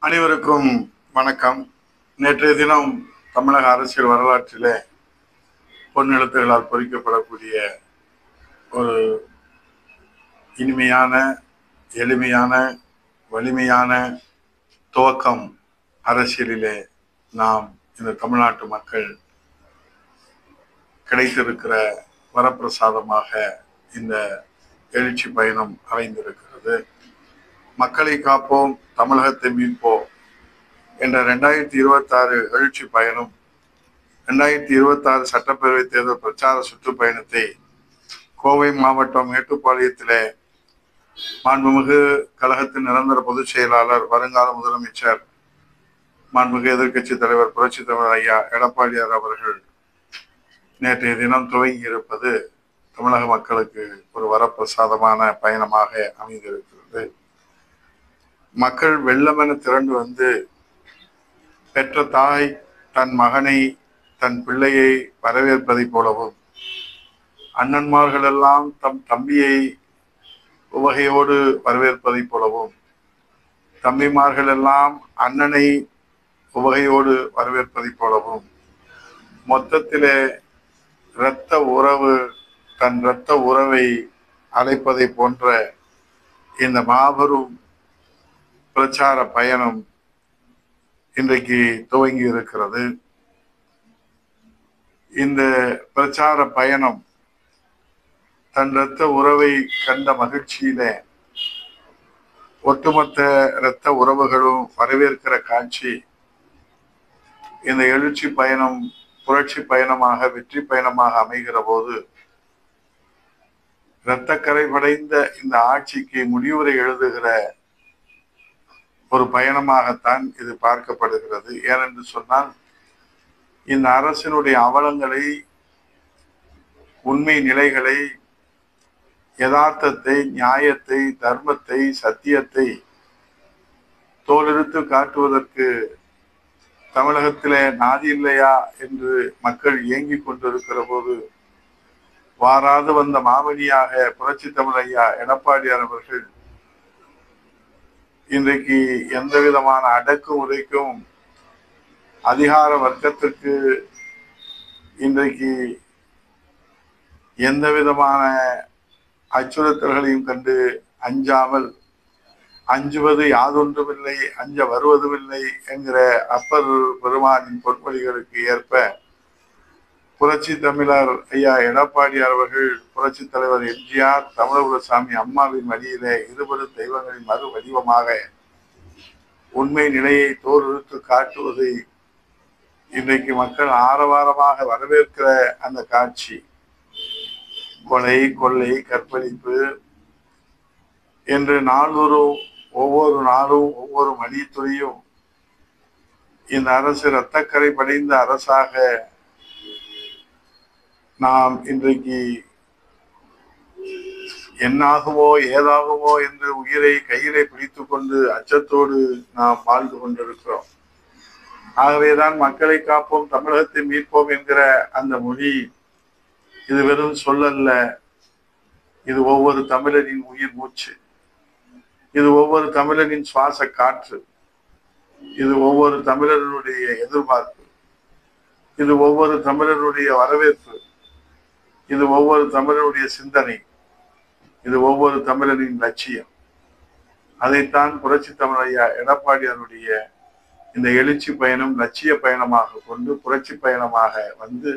அனைவருக்கும் வணக்கம். நேற்றைய தினம் தமிழக அரசியல் வரலாற்றிலே பொன்னெழுத்துகளால் பொறிக்கப்படக்கூடிய ஒரு இனிமையான, எளிமையான, வலிமையான துவக்கம் அரசியலிலே நாம் இந்த தமிழ்நாட்டு மக்கள் கிடைத்திருக்கிற வரப்பிரசாதமாக இந்த எழுச்சி பயணம் அமைந்திருக்கிறது. மக்களை காப்போம், தமிழகத்தை மீட்போம் என்ற 2026 எழுச்சி பயணம் 2026 சட்டப்பேரவை தேர்தல் பிரச்சார சுற்றுப்பயணத்தை கோவை மாவட்டம் மேட்டுப்பாளையத்திலே மாண்புமிகு கழகத்தின் நிரந்தர பொதுச் செயலாளர், வருங்கால முதலமைச்சர், மாண்புமிகு எதிர்க்கட்சி தலைவர் புரட்சி தலைவர் ஐயா எடப்பாடியார் அவர்கள் நேற்றைய தினம் துவங்கி இருப்பது தமிழக மக்களுக்கு ஒரு வரப்பிரசாதமான பயணமாக அமைந்திருக்கிறது. மக்கள் வெள்ளமென திரண்டு வந்து பெற்ற தாய் தன் மகனை, தன் பிள்ளையை வரவேற்பதைப் போலவும், அண்ணன்மார்கள் எல்லாம் தம் தம்பியை உவகையோடு வரவேற்பதைப் போலவும், தம்பிமார்கள் எல்லாம் அண்ணனை உவகையோடு வரவேற்பதைப் போலவும், மொத்தத்திலே இரத்த உறவு தன் இரத்த உறவை அழைப்பதை போன்ற இந்த மாபெரும் பிரச்சார பயணம் இன்றைக்கு துவங்கி இருக்கிறது. இந்த பிரச்சார பயணம் தன் இரத்த உறவை கண்ட மகிழ்ச்சியிலே ஒட்டுமொத்த இரத்த உறவுகளும் வரவேற்கிற காட்சி இந்த எழுச்சி பயணம் புரட்சி பயணமாக, வெற்றி பயணமாக அமைகிற போது இரத்தக்கரை படைந்த இந்த ஆட்சிக்கு முடிவுரை எழுதுகிற ஒரு பயணமாகத்தான் இது பார்க்கப்படுகிறது. ஏனென்று சொன்னால், இந்த அரசினுடைய அவலங்களை, உண்மை நிலைகளை, யதார்த்தத்தை, நியாயத்தை, தர்மத்தை, சத்தியத்தை தோலெடுத்து காட்டுவதற்கு தமிழகத்திலே நாதி இல்லையா என்று மக்கள் ஏங்கிக் கொண்டிருக்கிற போது வாராது வந்த மாமணியாக புரட்சி தமிழ் ஐயா எடப்பாடியார் அவர்கள் இன்றைக்கு எந்த விதமான அடக்குமுறைக்கும், அதிகார வர்க்கத்திற்கு இன்றைக்கு எந்த விதமான அச்சுறுத்தல்களையும் கண்டு அஞ்சாமல், அஞ்சுவது யாதொன்றுமில்லை, அஞ்ச வருவதுமில்லை என்கிற அப்பர் பெருமானின் பொன்மொழிகளுக்கு ஏற்ப புரட்சி தமிழர் ஐயா எடப்பாடியார் அவர்கள், புரட்சி தலைவர் எம்ஜிஆர், தமிழகுலசாமி அம்மாவின் வழியிலே இருவரும் தெய்வங்களின் மறு வடிவமாக உண்மை நிலையை தோலுறுத்து காட்டுவதை இன்றைக்கு மக்கள் ஆரவாரமாக வரவேற்கிற அந்த காட்சி, கொலை, கொள்ளை, கற்பழிப்பு என்று நாள்தோறும் ஒவ்வொரு நாளும் ஒவ்வொரு மணித்துறையும் இந்த அரசு இரத்தக்கரை படைந்த அரசாக நாம் இன்றைக்கு என்னாகுமோ ஏதாகுமோ என்று உயிரை கையிலே பிடித்து கொண்டு அச்சத்தோடு நாம் வாழ்ந்து கொண்டிருக்கிறோம். ஆகவேதான் மக்களை காப்போம், தமிழகத்தை மீட்போம் என்கிற அந்த மொழி இது வெறும் சொல்லல்ல. இது ஒவ்வொரு தமிழரின் உயிர் மூச்சு, இது ஒவ்வொரு தமிழரின் சுவாச காற்று, இது ஒவ்வொரு தமிழர்களுடைய எதிர்பார்ப்பு, இது ஒவ்வொரு தமிழருடைய வரவேற்பு, இது ஒவ்வொரு தமிழருடைய சிந்தனை, இது ஒவ்வொரு தமிழரின் லட்சியம். அதைத்தான் புரட்சி தமிழ் ஐயா எடப்பாடியாருடைய இந்த எழுச்சி பயணம் லட்சிய பயணமாக கொண்டு புரட்சி பயணமாக வந்து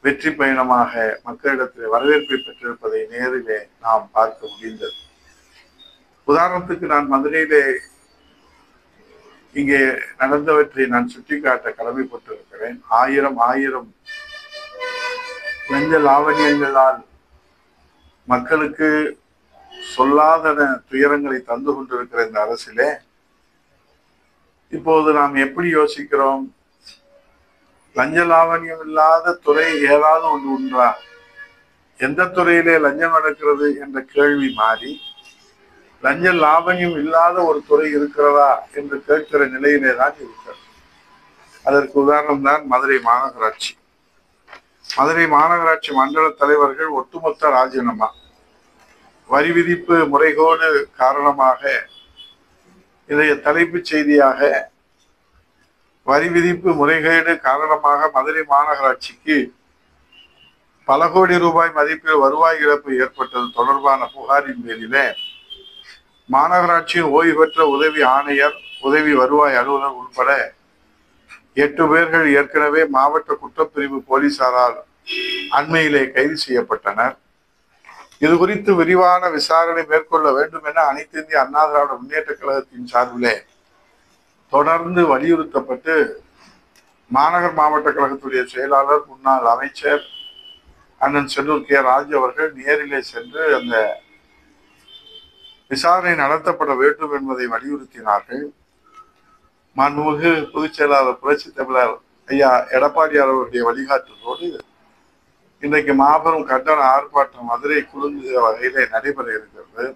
வெற்றி பயணமாக மக்களிடத்தில் வரவேற்பை பெற்றிருப்பதை நேரிலே நாம் பார்க்க முடிந்தது. உதாரணத்துக்கு நான் மதுரையிலே இங்கே நடந்தவற்றை நான் சுட்டிக்காட்ட கடமைப்பட்டிருக்கிறேன். ஆயிரம் லஞ்ச லாவணியங்களால் மக்களுக்கு சொல்லாத துயரங்களை தந்து கொண்டிருக்கிற இந்த அரசிலே இப்போது நாம் எப்படி யோசிக்கிறோம்? லஞ்ச லாவணியம் இல்லாத துறை ஏதாவது ஒன்று உண்டா? எந்த துறையிலே லஞ்சம் நடக்கிறது என்ற கேள்வி மாறி லஞ்ச லாவணியம் இல்லாத ஒரு துறை இருக்கிறதா என்று கேட்கிற நிலையிலே தான் இருக்கிறது. அதற்கு உதாரணம் தான் மதுரை மாநகராட்சி. மதுரை மாநகராட்சி மண்டல தலைவர்கள் ஒட்டுமொத்த ராஜினாமா, வரி விதிப்பு முறைகோடு காரணமாக இதைய தலைப்புச் செய்தியாக வரி விதிப்பு முறைகேடு காரணமாக மதுரை மாநகராட்சிக்கு பல கோடி ரூபாய் மதிப்பில் வருவாய் இழப்பு ஏற்பட்டது தொடர்பான புகாரின் பேரிலே மாநகராட்சியின் ஓய்வு பெற்ற உதவி ஆணையர், உதவி வருவாய் அலுவலர் உட்பட 8 பேர்கள் ஏற்கனவே மாவட்ட குற்றப்பிரிவு போலீசாரால் அண்மையிலே கைது செய்யப்பட்டனர். இது குறித்து விரிவான விசாரணை மேற்கொள்ள வேண்டும் என அனைத்து இந்திய அண்ணா திராவிட முன்னேற்ற கழகத்தின் சார்பிலே தொடர்ந்து வலியுறுத்தப்பட்டு மாநகர் மாவட்ட கழகத்துடைய செயலாளர், முன்னாள் அமைச்சர் அண்ணன் செல்லூர் கே. ராஜு அவர்கள் நேரிலே சென்று அந்த விசாரணை நடத்தப்பட வேண்டும் என்பதை வலியுறுத்தினார்கள். மாண்புமிகு பொதுச் செயலாளர் புரட்சி தமிழர் ஐயா எடப்பாடியார் அவர்களுடைய வழிகாட்டுதலோடு இன்றைக்கு மாபெரும் கண்டன ஆர்ப்பாட்டம் மதுரை குழுங்குகிற வகையிலே நடைபெற இருக்கிறது.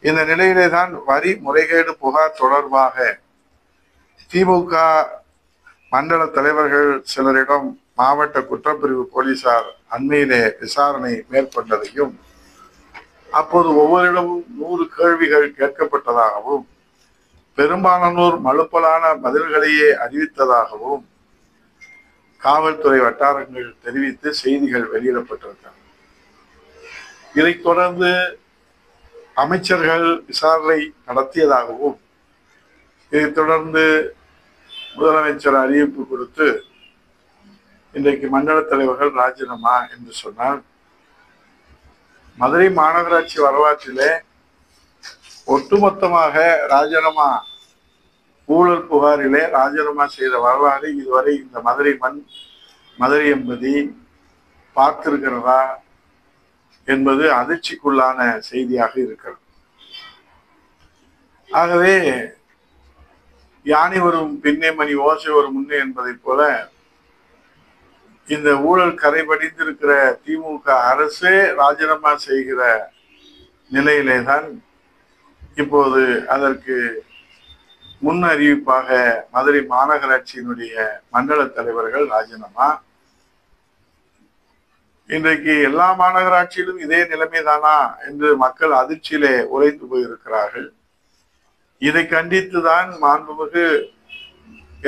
இந்த நிலையிலே தான் வரி முறைகேடு புகார் தொடர்பாக திமுக மண்டல தலைவர்கள் சிலரிடம் மாவட்ட குற்றப்பிரிவு போலீசார் அண்மையிலே விசாரணை மேற்கொண்டதையும் அப்போது ஒவ்வொருடமும் 100 கேள்விகள் கேட்கப்பட்டதாகவும் பெரும்பாலானோர் மழுப்பலான பதில்களையே அறிவித்ததாகவும் காவல்துறை வட்டாரங்கள் தெரிவித்து செய்திகள் வெளியிடப்பட்டிருக்கின்றன. இதைத் தொடர்ந்து அமைச்சர்கள் விசாரணை நடத்தியதாகவும் இதைத் தொடர்ந்து முதலமைச்சர் அறிவிப்பு கொடுத்து இன்றைக்கு மண்டல தலைவர்கள் ராஜினாமா என்று சொன்னார். மதுரை மாநகராட்சி வரலாற்றிலே ஒட்டுமொத்தமாக ராஜினாமா ஊழல் புகாரிலே ராஜினாமா செய்த வரலாறு இதுவரை இந்த மதுரை என்பதை பார்த்திருக்கிறதா என்பது அதிர்ச்சிக்குள்ளான செய்தியாக இருக்கிறது. ஆகவே யானை வரும் பின்னே மணி ஓசை வரும் முன்னே என்பதை போல இந்த ஊழல் கரைபடிந்திருக்கிற திமுக அரசே ராஜினாமா செய்கிற நிலையிலே தான் இப்போது அதற்கு முன் அறிவிப்பாக மதுரை மாநகராட்சியினுடைய மண்டல தலைவர்கள் ராஜினாமா. இன்றைக்கு எல்லா மாநகராட்சியிலும் இதே நிலைமைதானா என்று மக்கள் அதிர்ச்சியிலே உறைந்து போயிருக்கிறார்கள். இதை கண்டித்துதான் மாண்புமிகு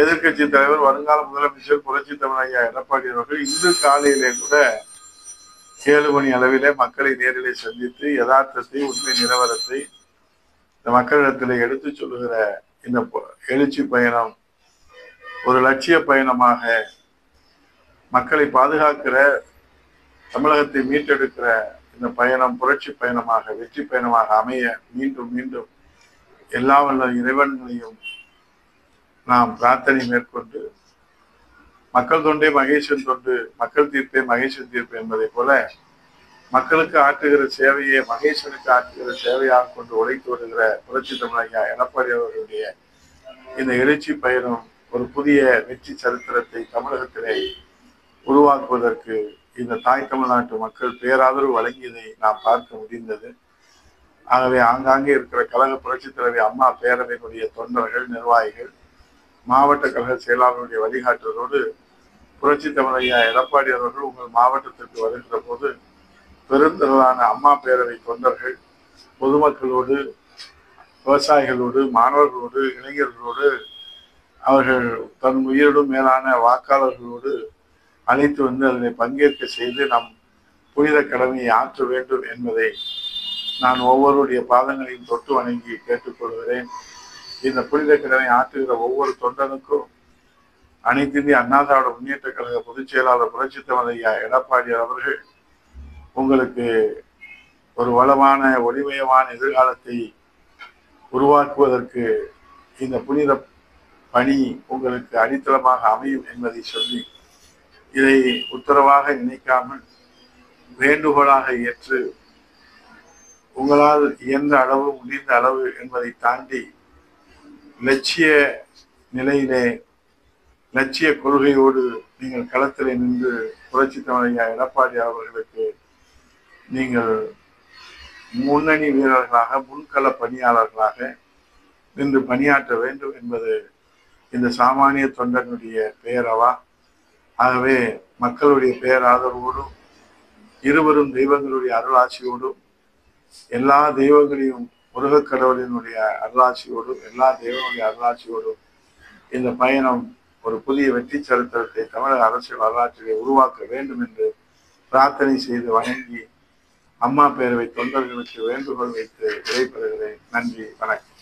எதிர்கட்சி தலைவர், வருங்கால முதலமைச்சர் புரட்சி தமிழர் ஐயா எடப்பாடி அவர்கள் இன்று காலையிலே கூட 7 மணி அளவிலே மக்களை நேரிலே சந்தித்து யதார்த்தத்தை, உண்மை நிலவரத்தை இந்த மக்களிடத்திலே எடுத்து சொல்லுகிற இந்த எழுச்சி பயணம் ஒரு லட்சிய பயணமாக மக்களை பாதுகாக்கிற, தமிழகத்தை மீட்டெடுக்கிற இந்த பயணம் புரட்சி பயணமாக, வெற்றி பயணமாக அமைய மீண்டும் மீண்டும் எல்லா வல்ல இறைவன்களையும் நாம் பிரார்த்தனை மேற்கொண்டு மக்கள் தொண்டே மகேசன் தொண்டு, மக்கள் தீர்ப்பே மகேசன் தீர்ப்பு என்பதை போல மக்களுக்கு ஆற்றுகிற சேவையை மகேசனுக்கு ஆற்றுகிற சேவையாக கொண்டு உழைத்து வருகிற புரட்சி தமிழர் ஐயா எடப்பாடி அவர்களுடைய இந்த எழுச்சி பயணம் ஒரு புதிய வெற்றி சரித்திரத்தை தமிழகத்திலே உருவாக்குவதற்கு இந்த தாய் தமிழ்நாட்டு மக்கள் பேராதரவு வழங்கியதை நாம் பார்க்க முடிந்தது. ஆகவே ஆங்காங்கே இருக்கிற கழக புரட்சி தலைவி அம்மா பேரவையினுடைய தொண்டர்கள், நிர்வாகிகள், மாவட்ட கழக செயலாளருடைய வழிகாட்டுதலோடு புரட்சி தமிழர் ஐயா எடப்பாடி அவர்கள் உங்கள் மாவட்டத்திற்கு வருகிற போது பெருந்திரளான அம்மா பேரவை தொண்டர்கள், பொதுமக்களோடு, விவசாயிகளோடு, மாணவர்களோடு, இளைஞர்களோடு, அவர்கள் தன் உயிரிடும் மேலான வாக்காளர்களோடு அழைத்து வந்து அதனை பங்கேற்க செய்து நம் புனித கடமையை ஆற்ற வேண்டும் என்பதை நான் ஒவ்வொருடைய பாதங்களையும் தொட்டு வணங்கி கேட்டுக்கொள்கிறேன். இந்த புனித கடமை ஆற்றுகிற ஒவ்வொரு தொண்டனுக்கும் அனைத்து இந்திய அண்ணா திராவிட முன்னேற்ற கழக பொதுச் செயலாளர் புரட்சி தமிழர் ஐயா எடப்பாடி அவர்கள் உங்களுக்கு ஒரு வளமான ஒளிமயமான எதிர்காலத்தை உருவாக்குவதற்கு இந்த புனித பணி உங்களுக்கு அடித்தளமாக அமையும் என்பதை சொல்லி, இதை உத்தரவாக நினைக்காமல் வேண்டுகோளாக ஏற்று உங்களால் இயன்ற அளவு, முடிந்த அளவு என்பதை தாண்டி லட்சிய நிலையிலே, லட்சிய கொள்கையோடு நீங்கள் களத்திலே நின்று புரட்சி தமிழர் ஐயா எடப்பாடி அவர்களுக்கு நீங்கள் முன்னணி வீரர்களாக, முன்கள பணியாளர்களாக நின்று பணியாற்ற வேண்டும் என்பது இந்த சாமானிய தொண்டனுடைய பேரவா. ஆகவே மக்களுடைய இருவரும் தெய்வங்களுடைய அருளாட்சியோடும் எல்லா தெய்வங்களையும் முருகக்கடவுளினுடைய அருளாட்சியோடு எல்லா தெய்வங்களுடைய அருளாட்சியோடு இந்த பயணம் ஒரு புதிய வெற்றி சரித்திரத்தை தமிழக அரசியல் வரலாற்றிலே உருவாக்க வேண்டும் என்று பிரார்த்தனை செய்து வணங்கி அம்மா பேரவை தொண்டர்களுக்கு வேண்டுகோள் வைத்து விடைபெறுகிறேன். நன்றி, வணக்கம்.